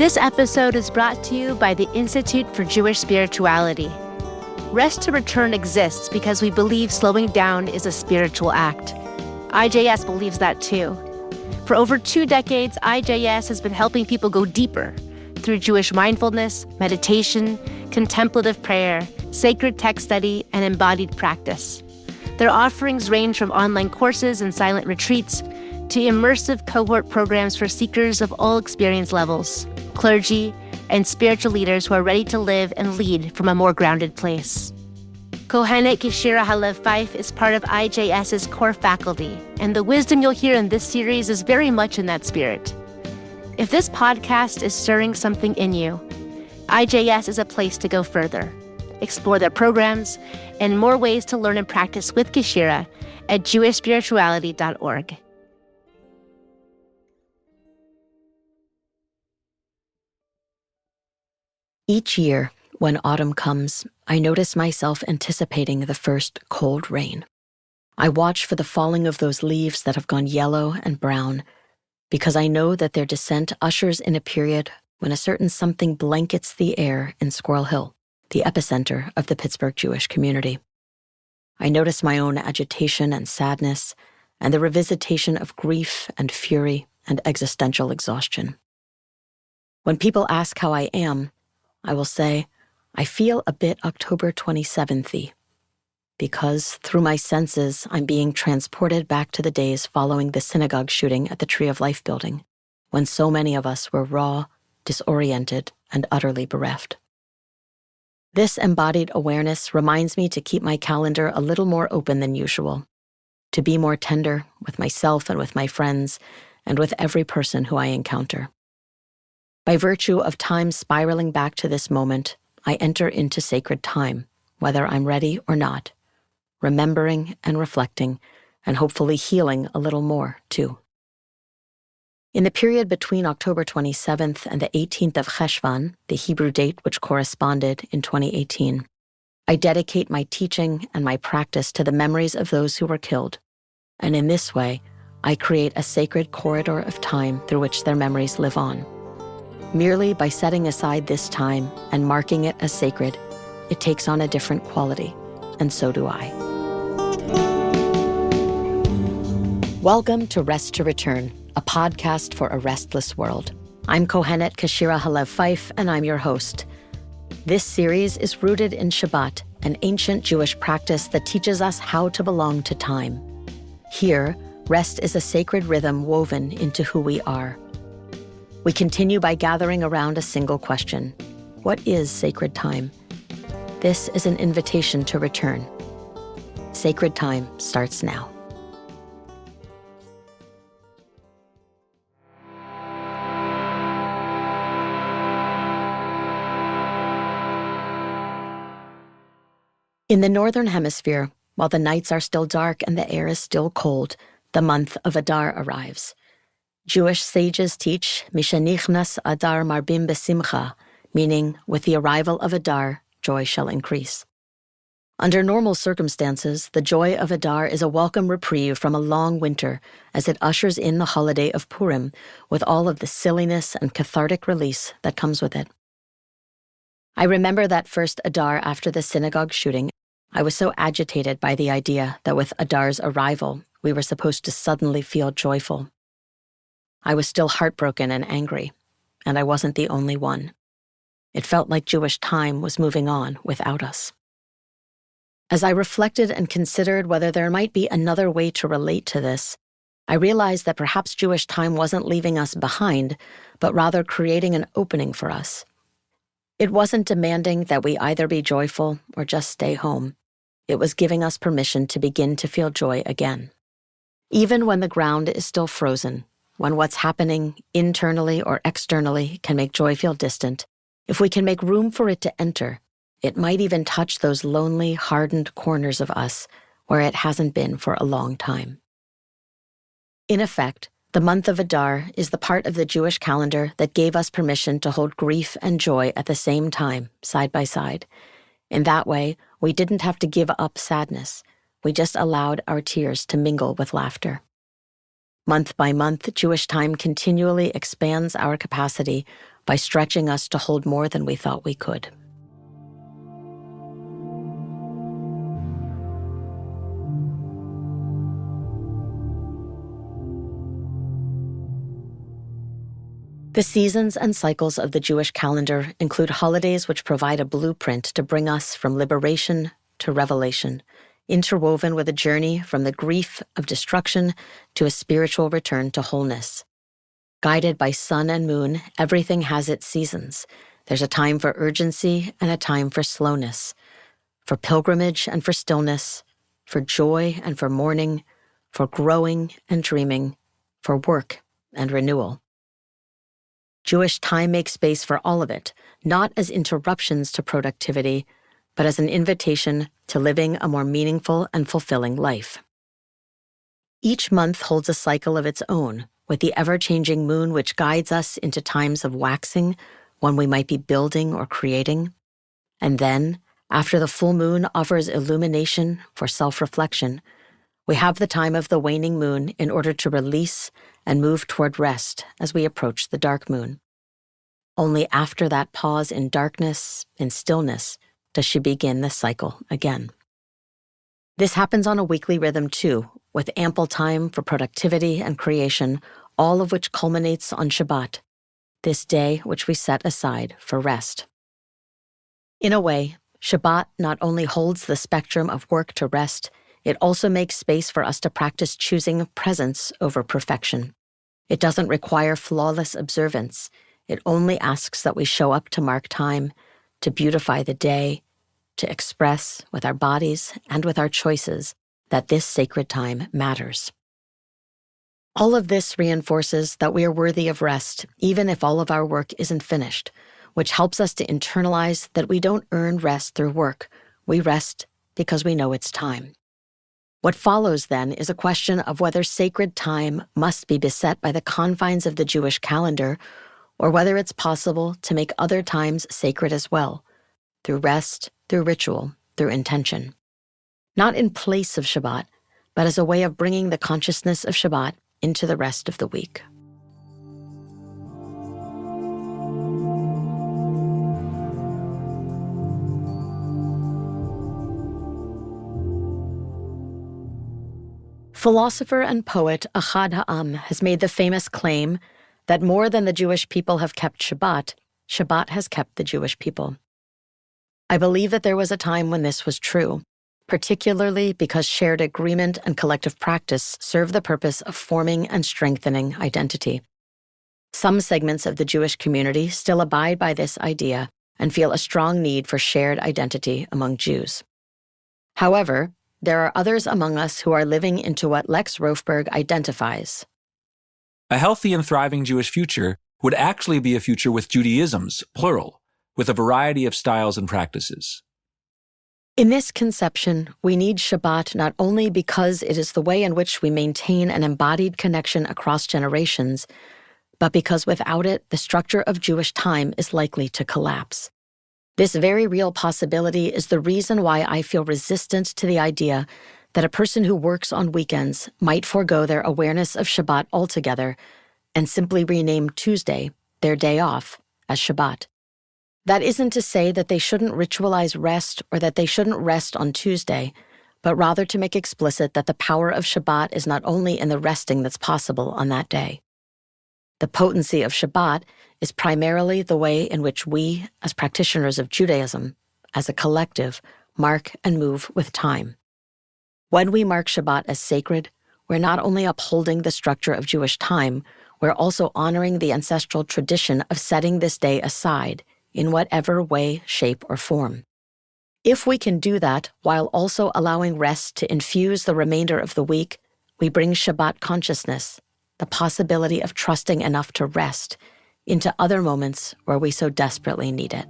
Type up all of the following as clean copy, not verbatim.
This episode is brought to you by the Institute for Jewish Spirituality. Rest to Return exists because we believe slowing down is a spiritual act. IJS believes that too. For over 2 decades, IJS has been helping people go deeper through Jewish mindfulness, meditation, contemplative prayer, sacred text study, and embodied practice. Their offerings range from online courses and silent retreats to immersive cohort programs for seekers of all experience levels, clergy, and spiritual leaders who are ready to live and lead from a more grounded place. Kohenet Keshira haLev Fife is part of IJS's core faculty, and the wisdom you'll hear in this series is very much in that spirit. If this podcast is stirring something in you, IJS is a place to go further. Explore their programs and more ways to learn and practice with Keshira at jewishspirituality.org. Each year, when autumn comes, I notice myself anticipating the first cold rain. I watch for the falling of those leaves that have gone yellow and brown, because I know that their descent ushers in a period when a certain something blankets the air in Squirrel Hill, the epicenter of the Pittsburgh Jewish community. I notice my own agitation and sadness, and the revisitation of grief and fury and existential exhaustion. When people ask how I am, I will say, I feel a bit October 27th-y, because through my senses, I'm being transported back to the days following the synagogue shooting at the Tree of Life building, when so many of us were raw, disoriented, and utterly bereft. This embodied awareness reminds me to keep my calendar a little more open than usual, to be more tender with myself and with my friends, and with every person who I encounter. By virtue of time spiraling back to this moment, I enter into sacred time, whether I'm ready or not, remembering and reflecting, and hopefully healing a little more, too. In the period between October 27th and the 18th of Cheshvan, the Hebrew date which corresponded in 2018, I dedicate my teaching and my practice to the memories of those who were killed, and in this way, I create a sacred corridor of time through which their memories live on. Merely by setting aside this time and marking it as sacred, it takes on a different quality, and so do I. Welcome to Rest to Return, a podcast for a restless world. I'm Kohenet Keshira haLev Fife, and I'm your host. This series is rooted in Shabbat, an ancient Jewish practice that teaches us how to belong to time. Here, rest is a sacred rhythm woven into who we are. We continue by gathering around a single question. What is sacred time? This is an invitation to return. Sacred time starts now. In the Northern Hemisphere, while the nights are still dark and the air is still cold, the month of Adar arrives. Jewish sages teach, Mishenichnas Adar marbim besimcha, meaning, with the arrival of Adar, joy shall increase. Under normal circumstances, the joy of Adar is a welcome reprieve from a long winter as it ushers in the holiday of Purim with all of the silliness and cathartic release that comes with it. I remember that first Adar after the synagogue shooting. I was so agitated by the idea that with Adar's arrival, we were supposed to suddenly feel joyful. I was still heartbroken and angry, and I wasn't the only one. It felt like Jewish time was moving on without us. As I reflected and considered whether there might be another way to relate to this, I realized that perhaps Jewish time wasn't leaving us behind, but rather creating an opening for us. It wasn't demanding that we either be joyful or just stay home. It was giving us permission to begin to feel joy again. Even when the ground is still frozen, when what's happening internally or externally can make joy feel distant, if we can make room for it to enter, it might even touch those lonely, hardened corners of us where it hasn't been for a long time. In effect, the month of Adar is the part of the Jewish calendar that gave us permission to hold grief and joy at the same time, side by side. In that way, we didn't have to give up sadness. We just allowed our tears to mingle with laughter. Month by month, Jewish time continually expands our capacity, by stretching us to hold more than we thought we could. The seasons and cycles of the Jewish calendar include holidays which provide a blueprint to bring us from liberation to revelation, interwoven with a journey from the grief of destruction to a spiritual return to wholeness. Guided by sun and moon, everything has its seasons. There's a time for urgency and a time for slowness, for pilgrimage and for stillness, for joy and for mourning, for growing and dreaming, for work and renewal. Jewish time makes space for all of it, not as interruptions to productivity, but as an invitation to living a more meaningful and fulfilling life. Each month holds a cycle of its own, with the ever-changing moon which guides us into times of waxing, when we might be building or creating. And then, after the full moon offers illumination for self-reflection, we have the time of the waning moon in order to release and move toward rest as we approach the dark moon. Only after that pause in darkness, in stillness, does she begin the cycle again. This happens on a weekly rhythm too, with ample time for productivity and creation, all of which culminates on Shabbat, this day which we set aside for rest. In a way, Shabbat not only holds the spectrum of work to rest, it also makes space for us to practice choosing presence over perfection. It doesn't require flawless observance. It only asks that we show up to mark time, to beautify the day, to express with our bodies and with our choices that this sacred time matters. All of this reinforces that we are worthy of rest, even if all of our work isn't finished, which helps us to internalize that we don't earn rest through work. We rest because we know it's time. What follows, then, is a question of whether sacred time must be beset by the confines of the Jewish calendar, or whether it's possible to make other times sacred as well, through rest, through ritual, through intention. Not in place of Shabbat, but as a way of bringing the consciousness of Shabbat into the rest of the week. Philosopher and poet Ahad Ha'am has made the famous claim that more than the Jewish people have kept Shabbat, Shabbat has kept the Jewish people. I believe that there was a time when this was true, particularly because shared agreement and collective practice serve the purpose of forming and strengthening identity. Some segments of the Jewish community still abide by this idea and feel a strong need for shared identity among Jews. However, there are others among us who are living into what Lex Rofberg identifies. A healthy and thriving Jewish future would actually be a future with Judaisms, plural, with a variety of styles and practices. In this conception, we need Shabbat not only because it is the way in which we maintain an embodied connection across generations, but because without it, the structure of Jewish time is likely to collapse. This very real possibility is the reason why I feel resistant to the idea that a person who works on weekends might forego their awareness of Shabbat altogether and simply rename Tuesday, their day off, as Shabbat. That isn't to say that they shouldn't ritualize rest or that they shouldn't rest on Tuesday, but rather to make explicit that the power of Shabbat is not only in the resting that's possible on that day. The potency of Shabbat is primarily the way in which we, as practitioners of Judaism, as a collective, mark and move with time. When we mark Shabbat as sacred, we're not only upholding the structure of Jewish time, we're also honoring the ancestral tradition of setting this day aside, in whatever way, shape, or form. If we can do that while also allowing rest to infuse the remainder of the week, we bring Shabbat consciousness, the possibility of trusting enough to rest, into other moments where we so desperately need it.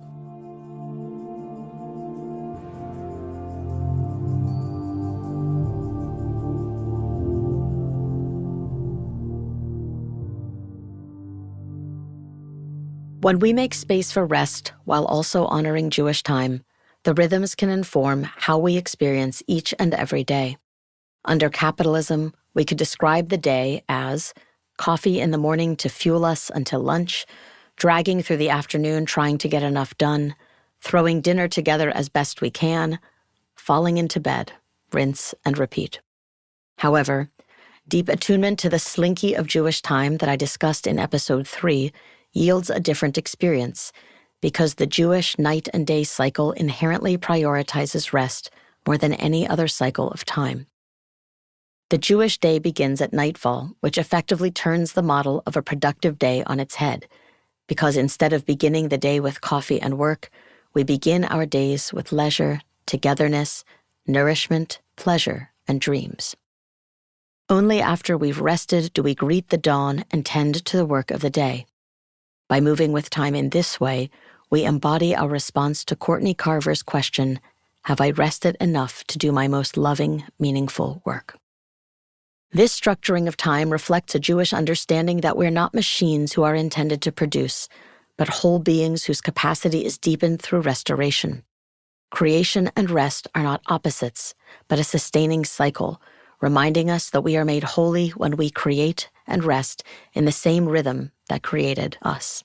When we make space for rest while also honoring Jewish time, the rhythms can inform how we experience each and every day. Under capitalism, we could describe the day as coffee in the morning to fuel us until lunch, dragging through the afternoon trying to get enough done, throwing dinner together as best we can, falling into bed, rinse and repeat. However, deep attunement to the slinky of Jewish time that I discussed in episode 3 yields a different experience, because the Jewish night and day cycle inherently prioritizes rest more than any other cycle of time. The Jewish day begins at nightfall, which effectively turns the model of a productive day on its head, because instead of beginning the day with coffee and work, we begin our days with leisure, togetherness, nourishment, pleasure, and dreams. Only after we've rested do we greet the dawn and tend to the work of the day. By moving with time in this way, we embody our response to Courtney Carver's question, "Have I rested enough to do my most loving, meaningful work?" This structuring of time reflects a Jewish understanding that we're not machines who are intended to produce, but whole beings whose capacity is deepened through restoration. Creation and rest are not opposites, but a sustaining cycle, reminding us that we are made holy when we create and rest in the same rhythm that created us.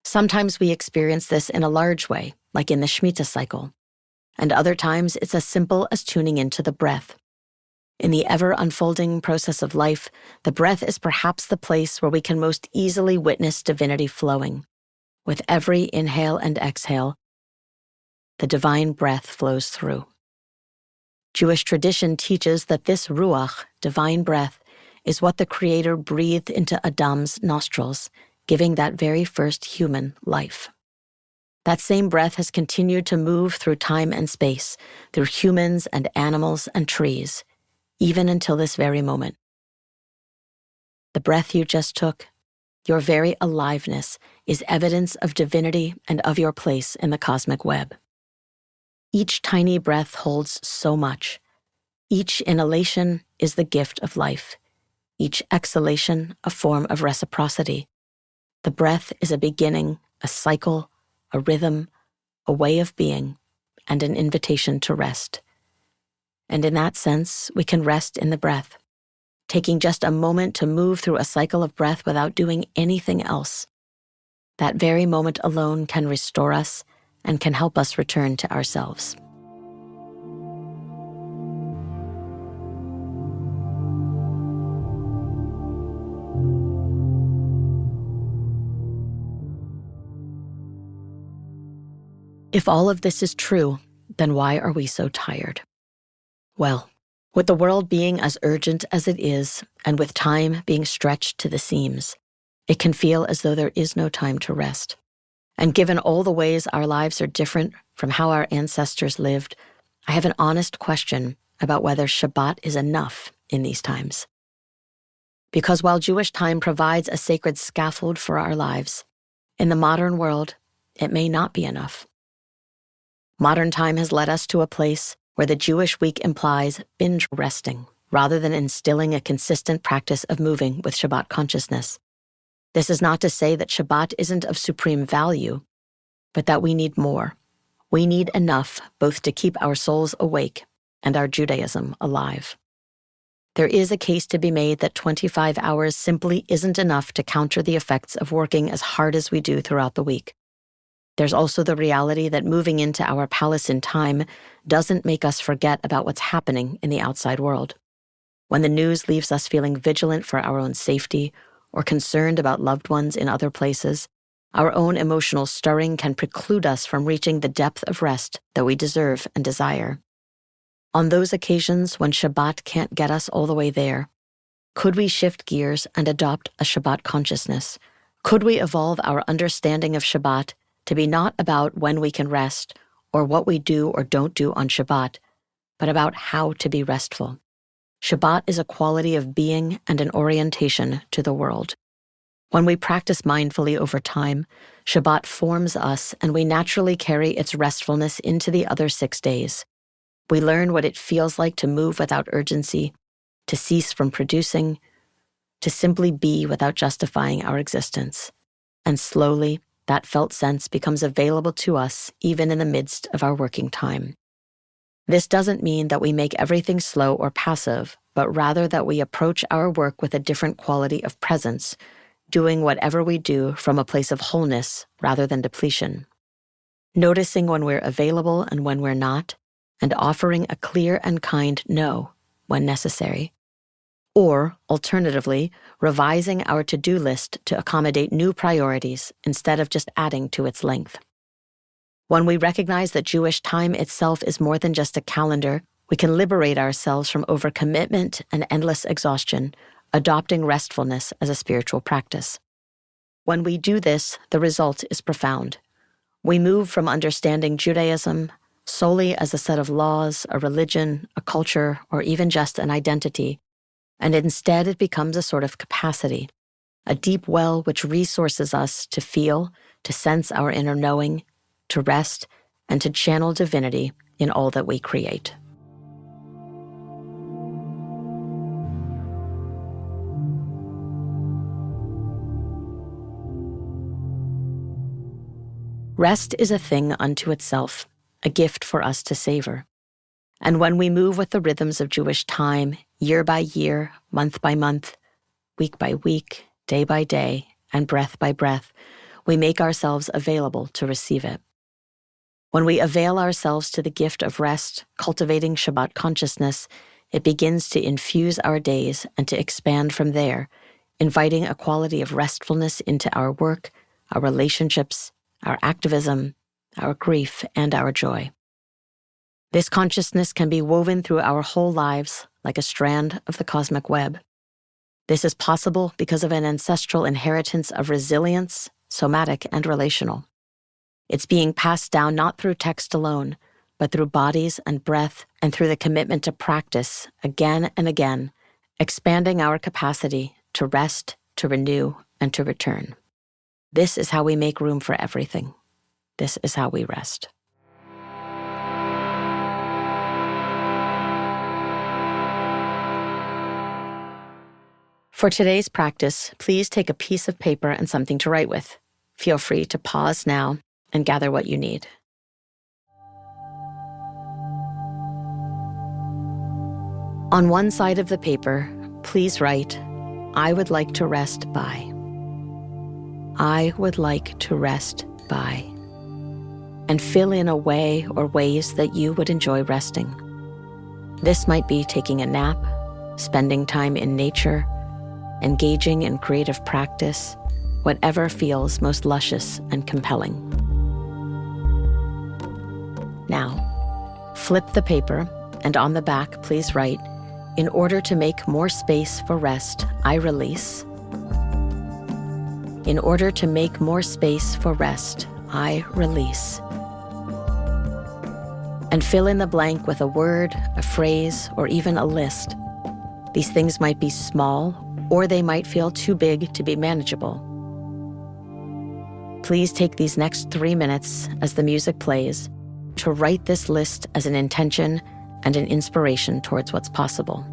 Sometimes we experience this in a large way, like in the Shemitah cycle, and other times it's as simple as tuning into the breath. In the ever-unfolding process of life, the breath is perhaps the place where we can most easily witness divinity flowing. With every inhale and exhale, the divine breath flows through. Jewish tradition teaches that this ruach, divine breath, is what the Creator breathed into Adam's nostrils, giving that very first human life. That same breath has continued to move through time and space, through humans and animals and trees, even until this very moment. The breath you just took, your very aliveness, is evidence of divinity and of your place in the cosmic web. Each tiny breath holds so much. Each inhalation is the gift of life. Each exhalation, a form of reciprocity. The breath is a beginning, a cycle, a rhythm, a way of being, and an invitation to rest. And in that sense, we can rest in the breath, taking just a moment to move through a cycle of breath without doing anything else. That very moment alone can restore us and can help us return to ourselves. If all of this is true, then why are we so tired? Well, with the world being as urgent as it is, and with time being stretched to the seams, it can feel as though there is no time to rest. And given all the ways our lives are different from how our ancestors lived, I have an honest question about whether Shabbat is enough in these times. Because while Jewish time provides a sacred scaffold for our lives, in the modern world, it may not be enough. Modern time has led us to a place where the Jewish week implies binge resting, rather than instilling a consistent practice of moving with Shabbat consciousness. This is not to say that Shabbat isn't of supreme value, but that we need more. We need enough both to keep our souls awake and our Judaism alive. There is a case to be made that 25 hours simply isn't enough to counter the effects of working as hard as we do throughout the week. There's also the reality that moving into our palace in time doesn't make us forget about what's happening in the outside world. When the news leaves us feeling vigilant for our own safety or concerned about loved ones in other places, our own emotional stirring can preclude us from reaching the depth of rest that we deserve and desire. On those occasions when Shabbat can't get us all the way there, could we shift gears and adopt a Shabbat consciousness? Could we evolve our understanding of Shabbat to be not about when we can rest or what we do or don't do on Shabbat, but about how to be restful? Shabbat is a quality of being and an orientation to the world. When we practice mindfully over time, Shabbat forms us and we naturally carry its restfulness into the other 6 days. We learn what it feels like to move without urgency, to cease from producing, to simply be without justifying our existence. And slowly, that felt sense becomes available to us even in the midst of our working time. This doesn't mean that we make everything slow or passive, but rather that we approach our work with a different quality of presence, doing whatever we do from a place of wholeness rather than depletion, noticing when we're available and when we're not, and offering a clear and kind no when necessary. Or, alternatively, revising our to-do list to accommodate new priorities instead of just adding to its length. When we recognize that Jewish time itself is more than just a calendar, we can liberate ourselves from overcommitment and endless exhaustion, adopting restfulness as a spiritual practice. When we do this, the result is profound. We move from understanding Judaism solely as a set of laws, a religion, a culture, or even just an identity, and instead it becomes a sort of capacity, a deep well which resources us to feel, to sense our inner knowing, to rest, and to channel divinity in all that we create. Rest is a thing unto itself, a gift for us to savor. And when we move with the rhythms of Jewish time, year by year, month by month, week by week, day by day, and breath by breath, we make ourselves available to receive it. When we avail ourselves to the gift of rest, cultivating Shabbat consciousness, it begins to infuse our days and to expand from there, inviting a quality of restfulness into our work, our relationships, our activism, our grief, and our joy. This consciousness can be woven through our whole lives like a strand of the cosmic web. This is possible because of an ancestral inheritance of resilience, somatic and relational. It's being passed down not through text alone, but through bodies and breath and through the commitment to practice again and again, expanding our capacity to rest, to renew, and to return. This is how we make room for everything. This is how we rest. For today's practice, please take a piece of paper and something to write with. Feel free to pause now and gather what you need. On one side of the paper, please write, "I would like to rest by." I would like to rest by. And fill in a way or ways that you would enjoy resting. This might be taking a nap, spending time in nature, engaging in creative practice, whatever feels most luscious and compelling. Now, flip the paper, and on the back, please write, "In order to make more space for rest, I release." In order to make more space for rest, I release. And fill in the blank with a word, a phrase, or even a list. These things might be small, or they might feel too big to be manageable. Please take these next 3 minutes as the music plays to write this list as an intention and an inspiration towards what's possible.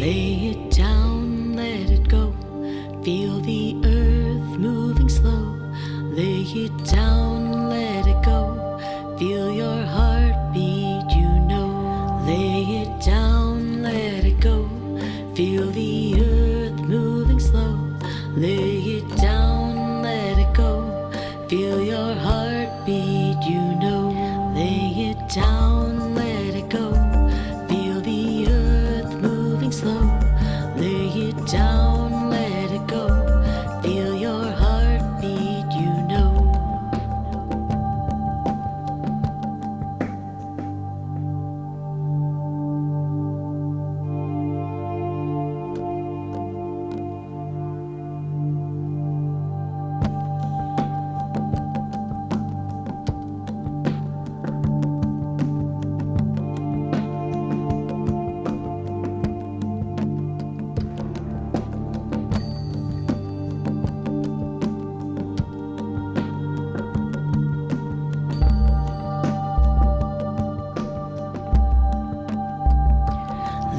Lay it down, let it go. Feel the earth moving slow. Lay it down, let it go. Feel your heartbeat, you know. Lay it down, let it go. Feel the earth moving slow. Lay it down, let it go. Feel your heartbeat, you know. Lay it down, let it go. Feel the earth moving slow. Lay it down, let it go. Feel your heartbeat, you know.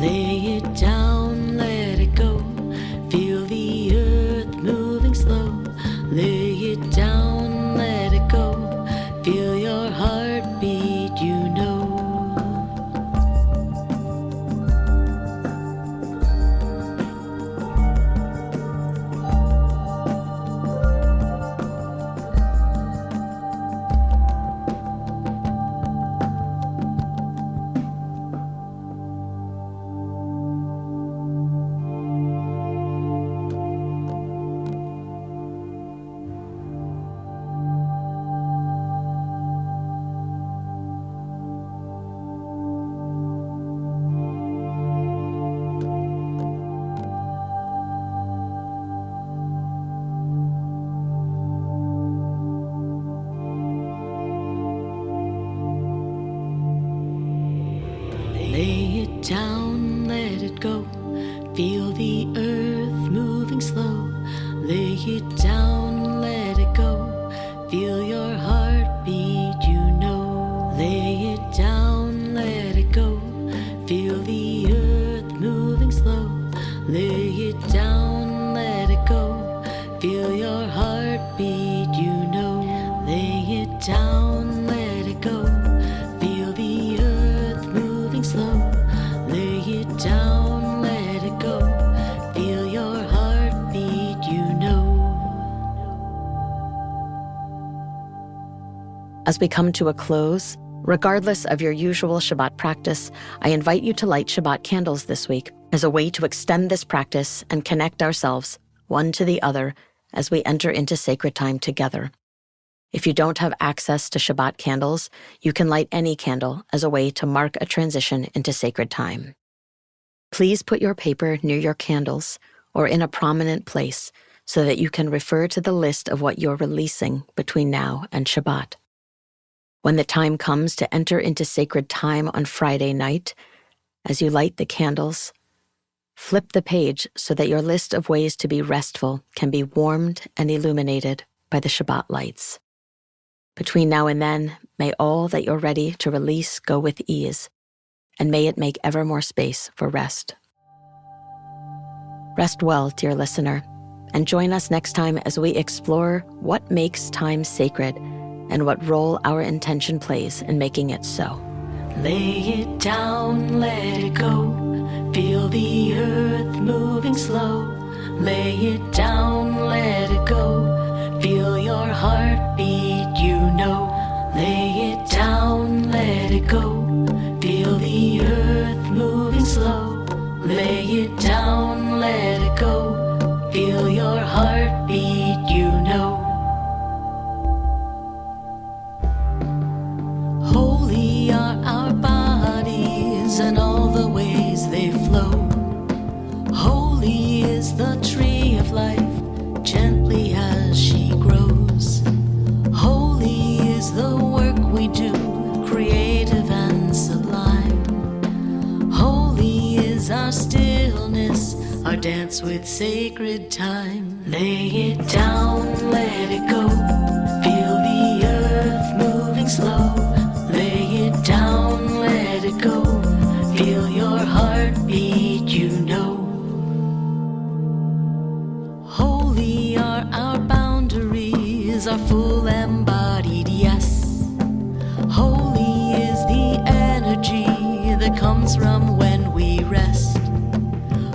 Lay it down, let it go. Feel the earth moving slow. Lay it down, let it go. Feel your heartbeat, you know. Lay it down, let it go. Feel the earth moving slow. Lay it down, let it go. Feel your heartbeat, you know. Lay it down, let it go. Feel the earth moving slow. Lay it down, let it go. Feel your heartbeat, you know. Lay it down, let it go. Feel the earth moving slow. Lay it down, let it go. Feel your heartbeat, you know. As we come to a close, regardless of your usual Shabbat practice, I invite you to light Shabbat candles this week as a way to extend this practice and connect ourselves, one to the other, as we enter into sacred time together. If you don't have access to Shabbat candles, you can light any candle as a way to mark a transition into sacred time. Please put your paper near your candles or in a prominent place so that you can refer to the list of what you're releasing between now and Shabbat. When the time comes to enter into sacred time on Friday night, as you light the candles, flip the page so that your list of ways to be restful can be warmed and illuminated by the Shabbat lights. Between now and then, may all that you're ready to release go with ease, and may it make ever more space for rest. Rest well, dear listener, and join us next time as we explore what makes time sacred and what role our intention plays in making it so. Lay it down, let it go. Feel the earth moving slow. Lay it down, let it go. Feel your heartbeat, you know. Lay it down, let it go. Feel the earth moving slow. Lay it down, let it go. Feel your heartbeat, you know. Holy are our bodies and all the ways they flow. Holy is the tree of life, gently as she grows. Holy is the work we do, creative and sublime. Holy is our stillness, our dance with sacred time. Lay it down, let it go. Feel the earth moving slow. Lay it down, let it go. Feel your heartbeat, you know. Holy are our boundaries, our full embodied yes. Holy is the energy that comes from when we rest.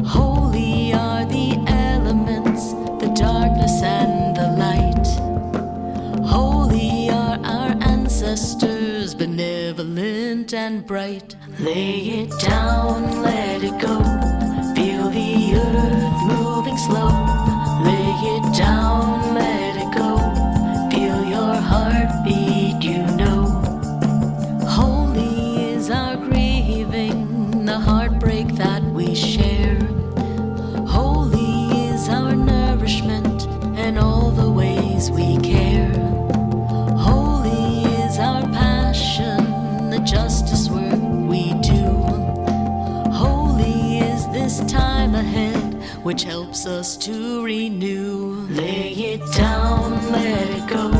Holy are the elements, the darkness and the light. Holy are our ancestors, benevolent and bright. Lay it down, let it go. Feel the earth moving slow. Lay it down, let it go. Feel your heartbeat, you know. Holy is our grieving, the heartbreak that we share. Holy is our nourishment and all the ways we care. Holy is our passion, the justice work we do. Holy is this time ahead, which helps us to renew. Lay it down, let it go.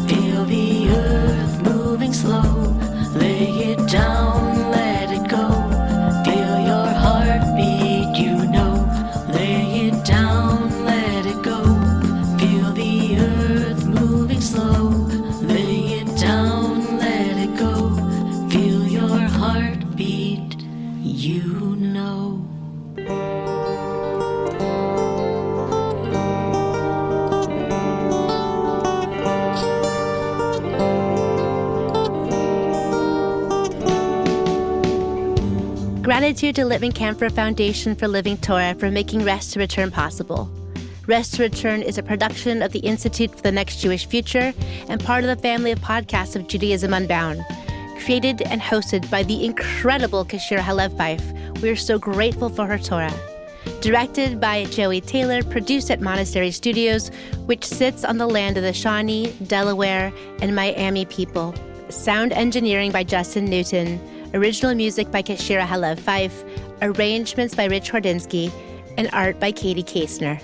Feel the earth moving slow. Lay it down, let it go. Feel your heartbeat, you know. Lay it down, let it go. Feel the earth moving slow. Lay it down, let it go. Feel your heartbeat, you know. Gratitude to Living Camphor Foundation for Living Torah for making Rest to Return possible. Rest to Return is a production of the Institute for the Next Jewish Future and part of the family of podcasts of Judaism Unbound. Created and hosted by the incredible Keshira haLev Fife, we are so grateful for her Torah. Directed by Joey Taylor, produced at Monastery Studios, which sits on the land of the Shawnee, Delaware, and Miami people. Sound engineering by Justin Newton. Original music by Keshira haLev, Fife. Arrangements by Rich Hordinsky. And art by Katie Kasner.